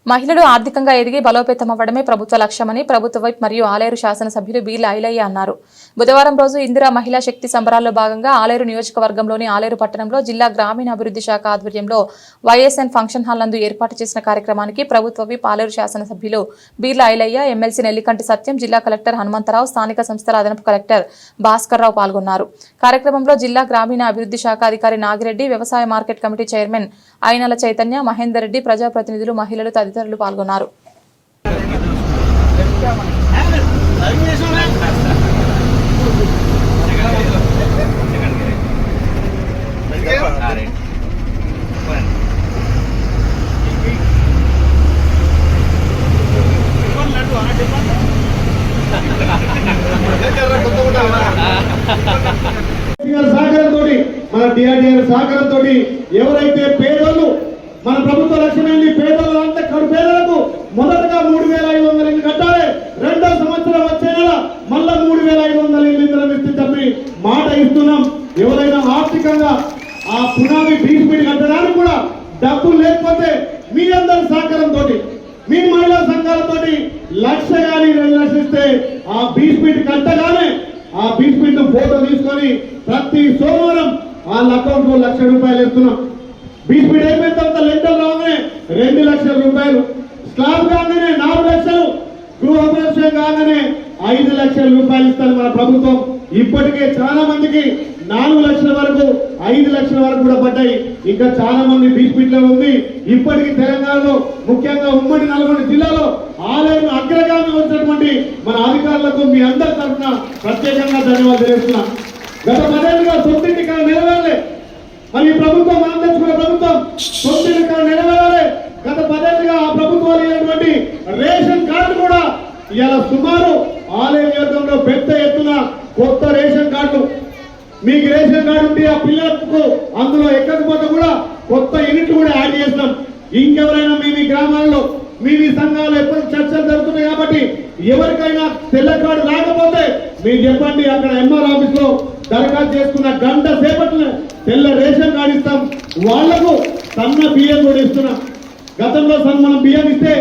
మహిళలు ఆర్థికంగా ఎదిగి బలోపేతమవ్వడమే ప్రభుత్వ లక్ష్యమని ప్రభుత్వ వైప్ మరియు ఆలేరు శాసనసభ్యులు బి ఐలయ్య అన్నారు. బుధవారం రోజు ఇందిరా మహిళా శక్తి సంబరాల్లో భాగంగా ఆలేరు నియోజకవర్గంలోని ఆలేరు పట్టణంలో జిల్లా గ్రామీణాభివృద్ధి శాఖ ఆధ్వర్యంలో వైఎస్ఎన్ ఫంక్షన్ హాల్ నందు ఏర్పాటు చేసిన కార్యక్రమానికి ప్రభుత్వ వైప్ ఆలేరు శాసనసభ్యులు బి ఐలయ్య, ఎమ్మెల్సీ నెల్లికంటి సత్యం, జిల్లా కలెక్టర్ హనుమంతరావు, స్థానిక సంస్థల అదనపు కలెక్టర్ భాస్కర్రావు పాల్గొన్నారు. కార్యక్రమంలో జిల్లా గ్రామీణ అభివృద్ధి శాఖ అధికారి నాగిరెడ్డి, వ్యవసాయ market committee chairman Ayinala Chaitanya, Mahender Reddy, ప్రజాప్రతినిధులు, మహిళలు తదితరులు పాల్గొన్నారు. మన డిఆర్డీఆర్ సహకారంతో ఎవరైతే పేదలు మన ప్రభుత్వ లక్ష్యమైంది పేదలు అంటే పేదలకు మొదటగా 3,500 ఇల్లు కట్టాలి. రెండో సంవత్సరం వచ్చే నెల మళ్ళా 3,500 ఇల్లు ఇస్తే మాట ఇస్తున్నాం. ఎవరైనా ఆర్థికంగా ఆ పునాది బీస్పీడ్ కట్టడానికి కూడా డబ్బులు లేకపోతే మీ అందరి సహకారంతో మీ మహిళా సంఘాలతో 1,00,000 కానీ 2 లక్షలు ఇస్తే ఆ బీస్పీడ్ కట్టగానే ఆ బీస్పీడ్ ఫోటో తీసుకొని ప్రతి సోమవారం వాళ్ళ అకౌంట్ లో 1,00,000 రూపాయలు ఇస్తున్నాం. బీస్పీడ్ అయిపోయిన తర్వాత లెంటల్ రాగానే 2 లక్షల రూపాయలు, స్లాబ్ కాగానే 4 లక్షలు, గృహ ప్రవేశం కాగానే 5 లక్షల రూపాయలు ఇస్తారు మన ప్రభుత్వం. ఇప్పటికే చాలా మందికి 4 లక్షల వరకు 5 లక్షల వరకు కూడా పడ్డాయి. ఇంకా చాలా మంది బీస్పీడ్ లో ఉంది. ఇప్పటికీ తెలంగాణలో ముఖ్యంగా ఉమ్మడి నల్గొండ జిల్లాలో ఆలయం అగ్రగామి వచ్చినటువంటి మన అధికారులకు మీ అందరి తరఫున ప్రత్యేకంగా ధన్యవాదాలు తెలుస్తున్నా. గత 10 ఏళ్ళుగా సొంతింటి కాడ నెరవేరలే. మరి ఈ ప్రభుత్వం మనం తెచ్చుకున్న ప్రభుత్వం సొంతింటి కాడ నెరవేరాలి. గత 10 ఏళ్ళుగా ఆ ప్రభుత్వాలు ఇచ్చినటువంటి రేషన్ కార్డు కూడా ఇవాళ సుమారు ఆలయ నియోజకంలో పెద్ద ఎత్తున కొత్త రేషన్ కార్డు. మీకు రేషన్ కార్డు ఉంటే ఆ పిల్లలకు అందులో ఎక్కకపోతే కూడా కొత్త యూనిట్లు కూడా యాడ్ చేస్తాం. ఇంకెవరైనా మీ గ్రామాల్లో మీ సంఘాలు ఎప్పుడు చర్చలు జరుగుతున్నాయి కాబట్టి ఎవరికైనా తెల్ల కార్డు రాకపోతే మీరు చెప్పండి. అక్కడ ఎంఆర్ ఆఫీస్ లో దరఖాస్తు చేసుకున్న గంట సేపట్లో తెల్ల రేషన్ కార్డు ఇస్తాం. వాళ్లకు సన్న బియ్యం కూడా ఇస్తున్నాం. గతంలో మనం బియ్యం ఇస్తే